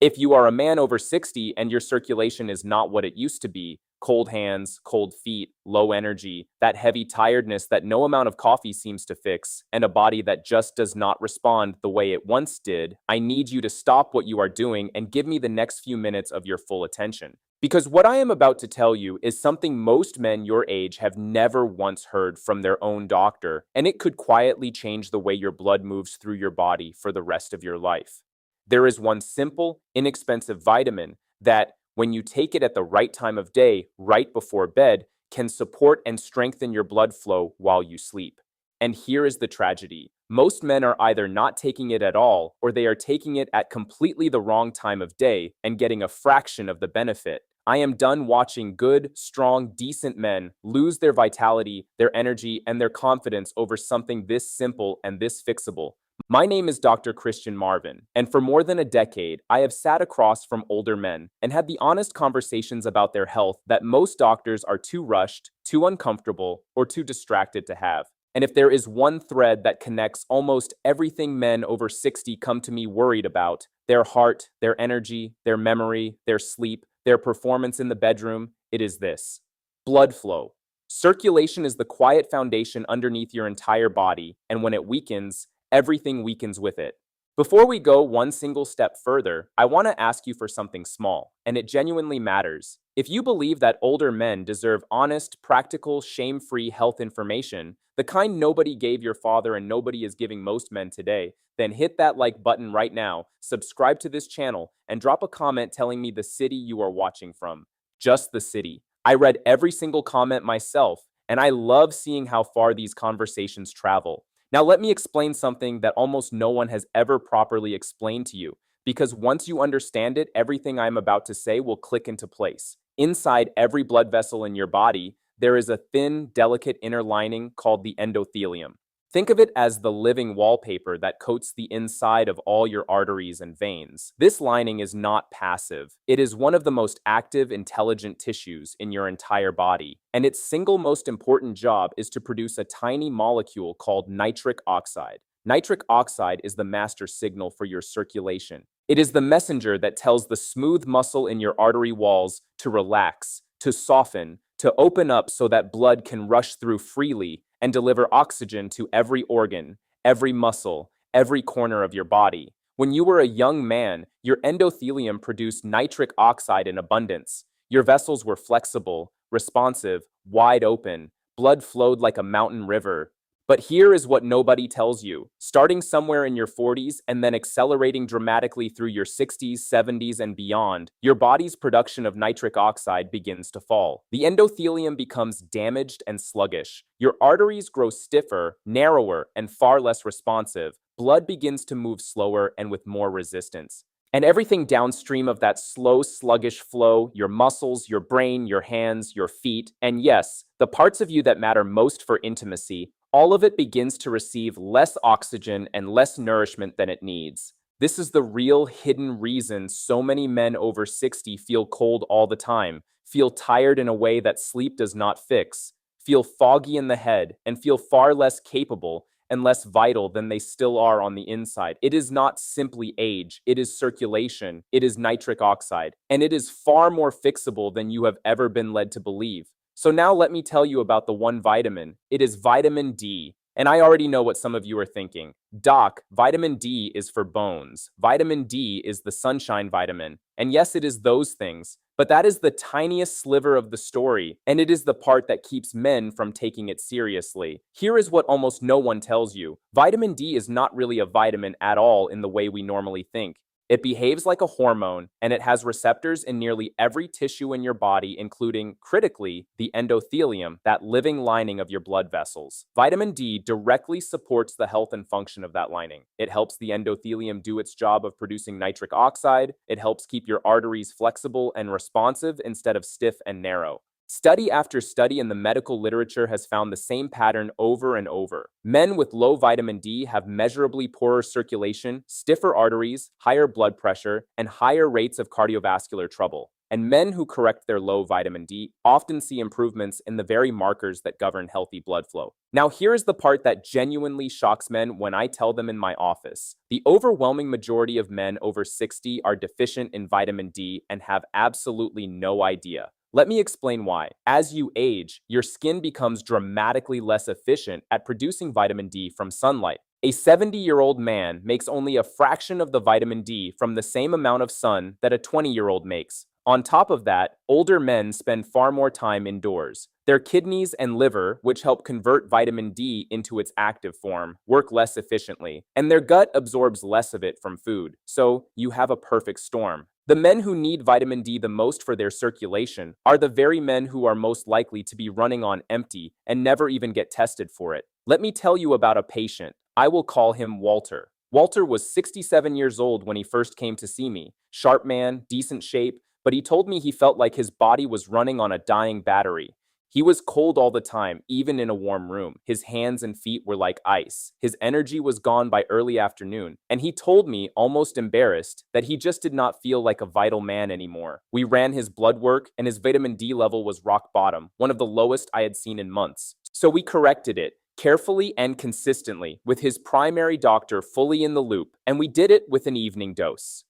If you are a man over 60 and your circulation is not what it used to be, cold hands, cold feet, low energy, that heavy tiredness that no amount of coffee seems to fix, and a body that just does not respond the way it once did, I need you to stop what you are doing and give me the next few minutes of your full attention. Because what I am about to tell you is something most men your age have never once heard from their own doctor, and it could quietly change the way your blood moves through your body for the rest of your life. There is one simple, inexpensive vitamin that, when you take it at the right time of day, right before bed, can support and strengthen your blood flow while you sleep. And here is the tragedy. Most men are either not taking it at all, or they are taking it at completely the wrong time of day and getting a fraction of the benefit. I am done watching good, strong, decent men lose their vitality, their energy, and their confidence over something this simple and this fixable. My name is Dr. Christian Marvin, and for more than a decade, I have sat across from older men and had the honest conversations about their health that most doctors are too rushed, too uncomfortable, or too distracted to have. And if there is one thread that connects almost everything men over 60 come to me worried about, their heart, their energy, their memory, their sleep, their performance in the bedroom, it is this: blood flow. Circulation is the quiet foundation underneath your entire body, and when it weakens, everything weakens with it. Before we go one single step further, I want to ask you for something small, and it genuinely matters. If you believe that older men deserve honest, practical, shame-free health information, the kind nobody gave your father and nobody is giving most men today, then hit that like button right now, subscribe to this channel, and drop a comment telling me the city you are watching from. Just the city. I read every single comment myself, and I love seeing how far these conversations travel. Now, let me explain something that almost no one has ever properly explained to you, because once you understand it, everything I'm about to say will click into place. Inside every blood vessel in your body, there is a thin, delicate inner lining called the endothelium. Think of it as the living wallpaper that coats the inside of all your arteries and veins. This lining is not passive. It is one of the most active, intelligent tissues in your entire body, and its single most important job is to produce a tiny molecule called nitric oxide. Nitric oxide is the master signal for your circulation. It is the messenger that tells the smooth muscle in your artery walls to relax, to soften, to open up so that blood can rush through freely and deliver oxygen to every organ, every muscle, every corner of your body. When you were a young man, your endothelium produced nitric oxide in abundance. Your vessels were flexible, responsive, wide open. Blood flowed like a mountain river. But here is what nobody tells you. Starting somewhere in your 40s and then accelerating dramatically through your 60s, 70s, and beyond, your body's production of nitric oxide begins to fall. The endothelium becomes damaged and sluggish. Your arteries grow stiffer, narrower, and far less responsive. Blood begins to move slower and with more resistance. And everything downstream of that slow, sluggish flow, your muscles, your brain, your hands, your feet, and yes, the parts of you that matter most for intimacy, all of it begins to receive less oxygen and less nourishment than it needs. This is the real hidden reason so many men over 60 feel cold all the time, feel tired in a way that sleep does not fix, feel foggy in the head, and feel far less capable and less vital than they still are on the inside. It is not simply age, it is circulation, it is nitric oxide, and it is far more fixable than you have ever been led to believe. So now let me tell you about the one vitamin. It is vitamin D. And I already know what some of you are thinking. Doc, vitamin D is for bones. Vitamin D is the sunshine vitamin. And yes, it is those things. But that is the tiniest sliver of the story, and it is the part that keeps men from taking it seriously. Here is what almost no one tells you. Vitamin D is not really a vitamin at all in the way we normally think. It behaves like a hormone, and it has receptors in nearly every tissue in your body, including, critically, the endothelium, that living lining of your blood vessels. Vitamin D directly supports the health and function of that lining. It helps the endothelium do its job of producing nitric oxide. It helps keep your arteries flexible and responsive instead of stiff and narrow. Study after study in the medical literature has found the same pattern over and over. Men with low vitamin D have measurably poorer circulation, stiffer arteries, higher blood pressure, and higher rates of cardiovascular trouble. and men who correct their low vitamin D often see improvements in the very markers that govern healthy blood flow. Now, here's the part that genuinely shocks men when I tell them in my office. The overwhelming majority of men over 60 are deficient in vitamin D and have absolutely no idea. Let me explain why. As you age, your skin becomes dramatically less efficient at producing vitamin D from sunlight. A 70-year-old man makes only a fraction of the vitamin D from the same amount of sun that a 20-year-old makes. On top of that, older men spend far more time indoors. Their kidneys and liver, which help convert vitamin D into its active form, work less efficiently, and their gut absorbs less of it from food. So, you have a perfect storm. The men who need vitamin D the most for their circulation are the very men who are most likely to be running on empty and never even get tested for it. Let me tell you about a patient. I will call him Walter. Walter was 67 years old when he first came to see me. Sharp man, decent shape, but he told me he felt like his body was running on a dying battery. He was cold all the time, even in a warm room. His hands and feet were like ice. His energy was gone by early afternoon, and he told me, almost embarrassed, that he just did not feel like a vital man anymore. We ran his blood work, and his vitamin D level was rock bottom, one of the lowest I had seen in months. So we corrected it, carefully and consistently, with his primary doctor fully in the loop, and we did it with an evening dose.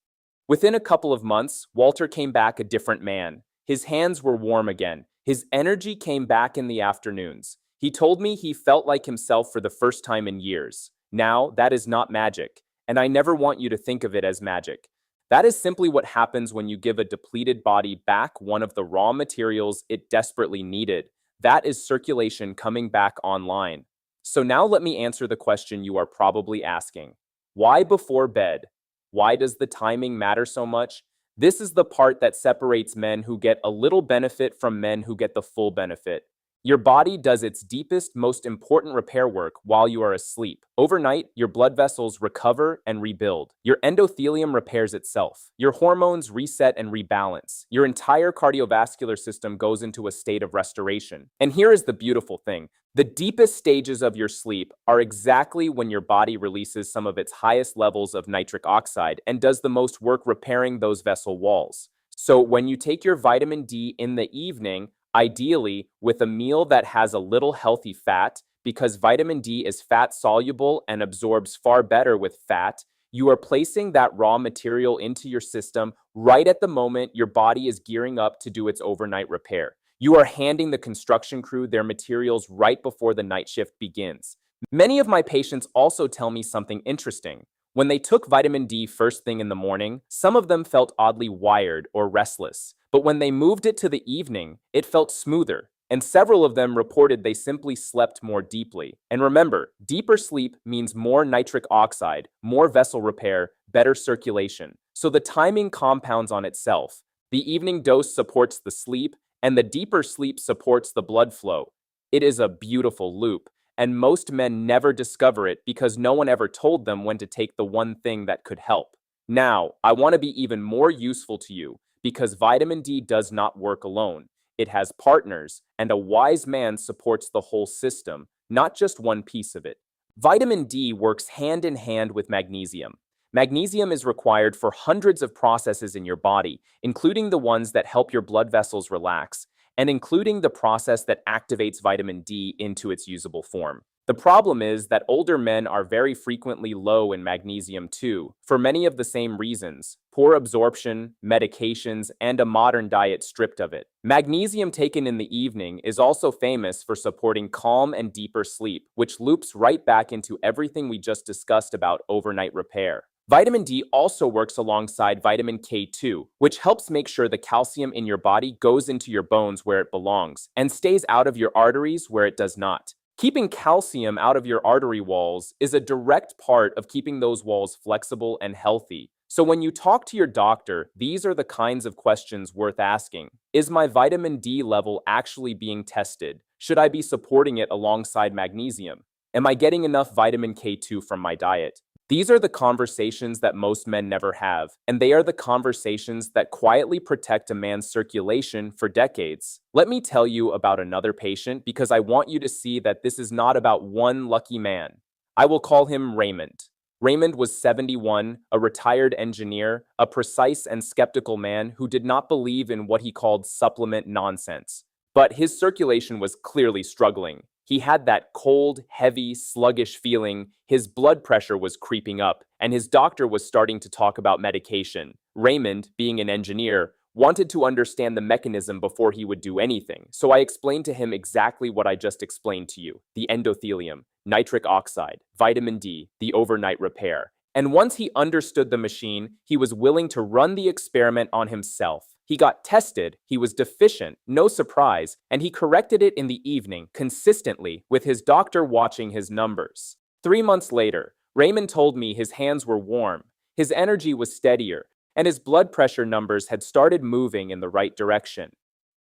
Within a couple of months, Walter came back a different man. His hands were warm again. His energy came back in the afternoons. He told me he felt like himself for the first time in years. Now, that is not magic, and I never want you to think of it as magic. That is simply what happens when you give a depleted body back one of the raw materials it desperately needed. That is circulation coming back online. So now let me answer the question you are probably asking. Why before bed? Why does the timing matter so much? This is the part that separates men who get a little benefit from men who get the full benefit. Your body does its deepest, most important repair work while you are asleep. Overnight, your blood vessels recover and rebuild. Your endothelium repairs itself. Your hormones reset and rebalance. Your entire cardiovascular system goes into a state of restoration. And here is the beautiful thing. The deepest stages of your sleep are exactly when your body releases some of its highest levels of nitric oxide and does the most work repairing those vessel walls. So when you take your vitamin D in the evening, ideally with a meal that has a little healthy fat, because vitamin D is fat soluble and absorbs far better with fat, you are placing that raw material into your system right at the moment your body is gearing up to do its overnight repair. You are handing the construction crew their materials right before the night shift begins. Many of my patients also tell me something interesting. When they took vitamin D first thing in the morning, some of them felt oddly wired or restless. But when they moved it to the evening, it felt smoother. And several of them reported they simply slept more deeply. And remember, deeper sleep means more nitric oxide, more vessel repair, better circulation. So the timing compounds on itself. The evening dose supports the sleep, and the deeper sleep supports the blood flow. It is a beautiful loop, and most men never discover it because no one ever told them when to take the one thing that could help. Now, I want to be even more useful to you because vitamin D does not work alone. It has partners, and a wise man supports the whole system, not just one piece of it. Vitamin D works hand in hand with magnesium. Magnesium is required for hundreds of processes in your body, including the ones that help your blood vessels relax, and including the process that activates vitamin D into its usable form. The problem is that older men are very frequently low in magnesium too, for many of the same reasons: poor absorption, medications, and a modern diet stripped of it. Magnesium taken in the evening is also famous for supporting calm and deeper sleep, which loops right back into everything we just discussed about overnight repair. Vitamin D also works alongside vitamin K2, which helps make sure the calcium in your body goes into your bones where it belongs and stays out of your arteries where it does not. Keeping calcium out of your artery walls is a direct part of keeping those walls flexible and healthy. So when you talk to your doctor, these are the kinds of questions worth asking. Is my vitamin D level actually being tested? Should I be supporting it alongside magnesium? Am I getting enough vitamin K2 from my diet? These are the conversations that most men never have, and they are the conversations that quietly protect a man's circulation for decades. Let me tell you about another patient because I want you to see that this is not about one lucky man. I will call him Raymond. Raymond was 71, a retired engineer, a precise and skeptical man who did not believe in what he called supplement nonsense. But his circulation was clearly struggling. He had that cold, heavy, sluggish feeling, his blood pressure was creeping up, and his doctor was starting to talk about medication. Raymond, being an engineer, wanted to understand the mechanism before he would do anything, so I explained to him exactly what I just explained to you: the endothelium, nitric oxide, vitamin D, the overnight repair. And once he understood the machine, he was willing to run the experiment on himself. He got tested, he was deficient, no surprise, and he corrected it in the evening, consistently, with his doctor watching his numbers. 3 months later, Raymond told me his hands were warm, his energy was steadier, and his blood pressure numbers had started moving in the right direction.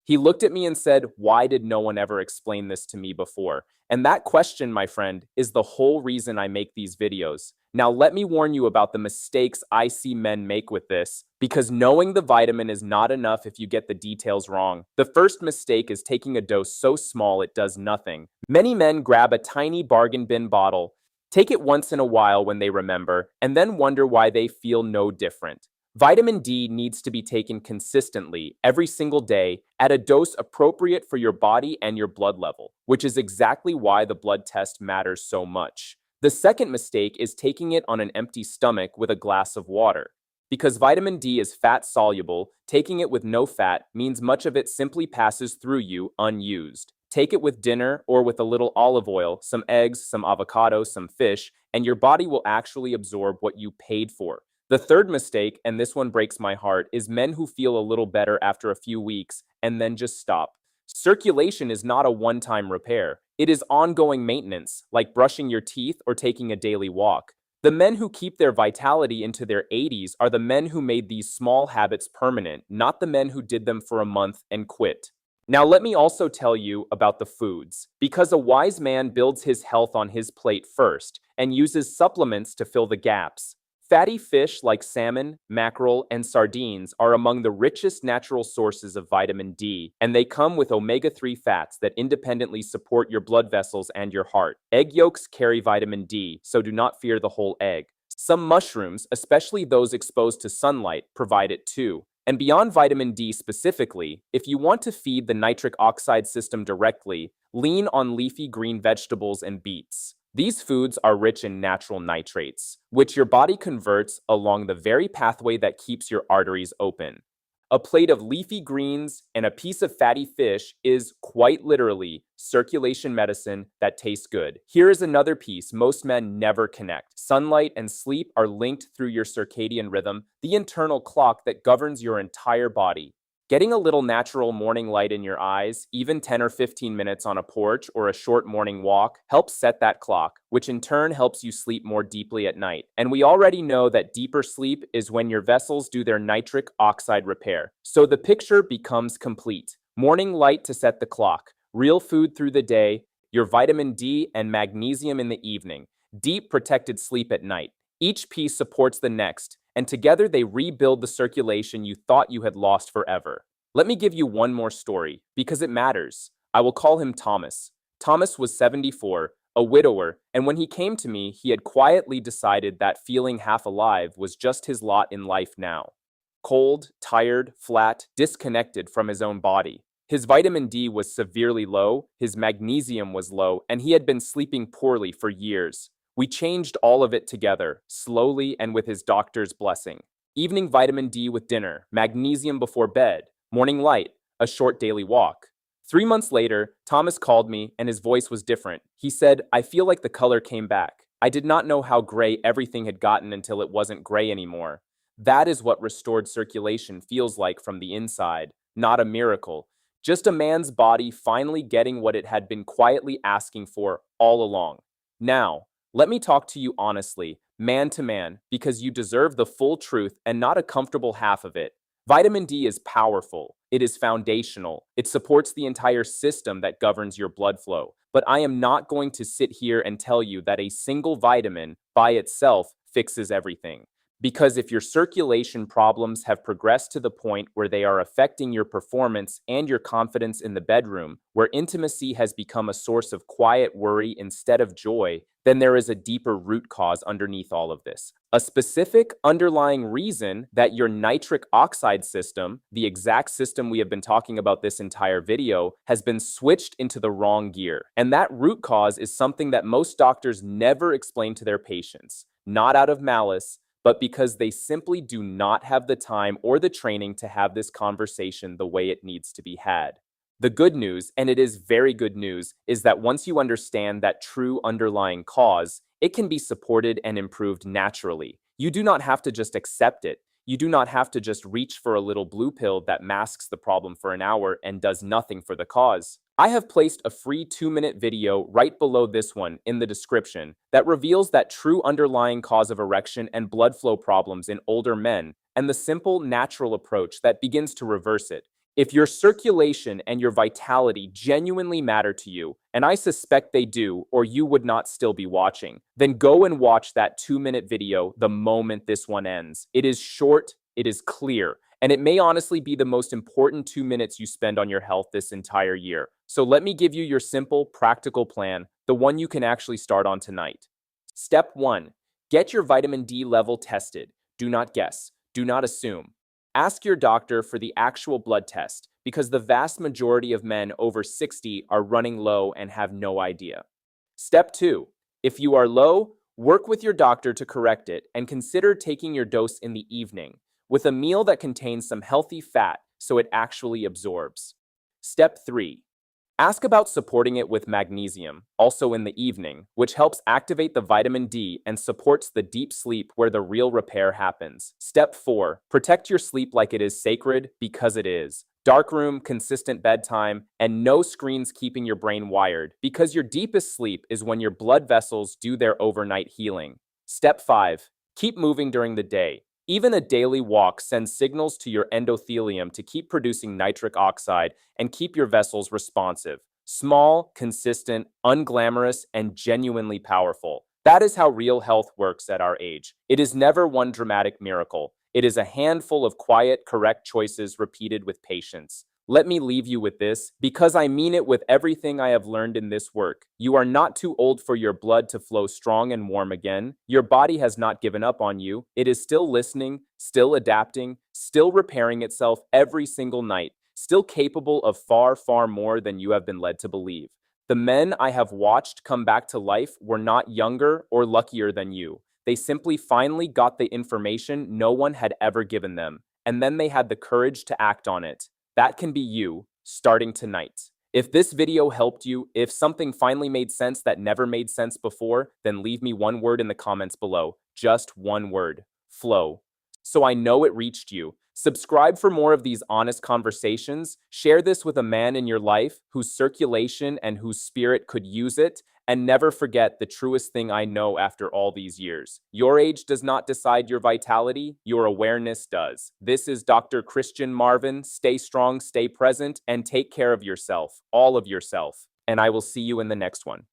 He looked at me and said, "Why did no one ever explain this to me before?" And that question, my friend, is the whole reason I make these videos. Now, let me warn you about the mistakes I see men make with this, because knowing the vitamin is not enough if you get the details wrong. The first mistake is taking a dose so small it does nothing. Many men grab a tiny bargain bin bottle, take it once in a while when they remember, and then wonder why they feel no different. Vitamin D needs to be taken consistently every single day at a dose appropriate for your body and your blood level, which is exactly why the blood test matters so much. The second mistake is taking it on an empty stomach with a glass of water. Because vitamin D is fat soluble, taking it with no fat means much of it simply passes through you unused. Take it with dinner or with a little olive oil, some eggs, some avocado, some fish, and your body will actually absorb what you paid for. The third mistake, and this one breaks my heart, is men who feel a little better after a few weeks and then just stop. Circulation is not a one-time repair. It is ongoing maintenance, like brushing your teeth or taking a daily walk. The men who keep their vitality into their 80s are the men who made these small habits permanent, not the men who did them for a month and quit. Now, let me also tell you about the foods, because a wise man builds his health on his plate first and uses supplements to fill the gaps. Fatty fish like salmon, mackerel, and sardines are among the richest natural sources of vitamin D, and they come with omega-3 fats that independently support your blood vessels and your heart. Egg yolks carry vitamin D, so do not fear the whole egg. Some mushrooms, especially those exposed to sunlight, provide it too. And beyond vitamin D specifically, if you want to feed the nitric oxide system directly, lean on leafy green vegetables and beets. These foods are rich in natural nitrates, which your body converts along the very pathway that keeps your arteries open. A plate of leafy greens and a piece of fatty fish is, quite literally, circulation medicine that tastes good. Here is another piece most men never connect. Sunlight and sleep are linked through your circadian rhythm, the internal clock that governs your entire body. Getting a little natural morning light in your eyes, even 10 or 15 minutes on a porch or a short morning walk, helps set that clock, which in turn helps you sleep more deeply at night. And we already know that deeper sleep is when your vessels do their nitric oxide repair. So the picture becomes complete. Morning light to set the clock, real food through the day, your vitamin D and magnesium in the evening, deep protected sleep at night. Each piece supports the next, and together they rebuild the circulation you thought you had lost forever. Let me give you one more story, because it matters. I will call him Thomas. Thomas was 74, a widower, and when he came to me, he had quietly decided that feeling half alive was just his lot in life now. Cold, tired, flat, disconnected from his own body. His vitamin D was severely low, his magnesium was low, and he had been sleeping poorly for years. We changed all of it together, slowly and with his doctor's blessing. Evening vitamin D with dinner, magnesium before bed, morning light, a short daily walk. 3 months later, Thomas called me and his voice was different. He said, "I feel like the color came back. I did not know how gray everything had gotten until it wasn't gray anymore." That is what restored circulation feels like from the inside, not a miracle. Just a man's body finally getting what it had been quietly asking for all along. Now, let me talk to you honestly, man to man, because you deserve the full truth and not a comfortable half of it. Vitamin D is powerful. It is foundational. It supports the entire system that governs your blood flow. But I am not going to sit here and tell you that a single vitamin by itself fixes everything. Because if your circulation problems have progressed to the point where they are affecting your performance and your confidence in the bedroom, where intimacy has become a source of quiet worry instead of joy, then there is a deeper root cause underneath all of this. A specific underlying reason that your nitric oxide system, the exact system we have been talking about this entire video, has been switched into the wrong gear. And that root cause is something that most doctors never explain to their patients, not out of malice, but because they simply do not have the time or the training to have this conversation the way it needs to be had. The good news, and it is very good news, is that once you understand that true underlying cause, it can be supported and improved naturally. You do not have to just accept it. You do not have to just reach for a little blue pill that masks the problem for an hour and does nothing for the cause. I have placed a free 2-minute video right below this one in the description that reveals that true underlying cause of erection and blood flow problems in older men and the simple, natural approach that begins to reverse it. If your circulation and your vitality genuinely matter to you, and I suspect they do, or you would not still be watching, then go and watch that 2-minute video the moment this one ends. It is short, it is clear, and it may honestly be the most important 2 minutes you spend on your health this entire year. So let me give you your simple, practical plan, the one you can actually start on tonight. Step 1. Get your vitamin D level tested. Do not guess. Do not assume. Ask your doctor for the actual blood test, because the vast majority of men over 60 are running low and have no idea. Step 2. If you are low, work with your doctor to correct it and consider taking your dose in the evening, with a meal that contains some healthy fat so it actually absorbs. Step 3. Ask about supporting it with magnesium, also in the evening, which helps activate the vitamin D and supports the deep sleep where the real repair happens. Step 4. Protect your sleep like it is sacred, because it is. Dark room, consistent bedtime, and no screens keeping your brain wired, because your deepest sleep is when your blood vessels do their overnight healing. Step 5. Keep moving during the day. Even a daily walk sends signals to your endothelium to keep producing nitric oxide and keep your vessels responsive. Small, consistent, unglamorous, and genuinely powerful. That is how real health works at our age. It is never one dramatic miracle. It is a handful of quiet, correct choices repeated with patience. Let me leave you with this, because I mean it with everything I have learned in this work. You are not too old for your blood to flow strong and warm again. Your body has not given up on you. It is still listening, still adapting, still repairing itself every single night, still capable of far, far more than you have been led to believe. The men I have watched come back to life were not younger or luckier than you. They simply finally got the information no one had ever given them, and then they had the courage to act on it. That can be you, starting tonight. If this video helped you, if something finally made sense that never made sense before, then leave me one word in the comments below. Just one word. Flow. So I know it reached you. Subscribe for more of these honest conversations. Share this with a man in your life whose circulation and whose spirit could use it. And never forget the truest thing I know after all these years. Your age does not decide your vitality, your awareness does. This is Dr. Christian Marvin. Stay strong, stay present, and take care of yourself, all of yourself. And I will see you in the next one.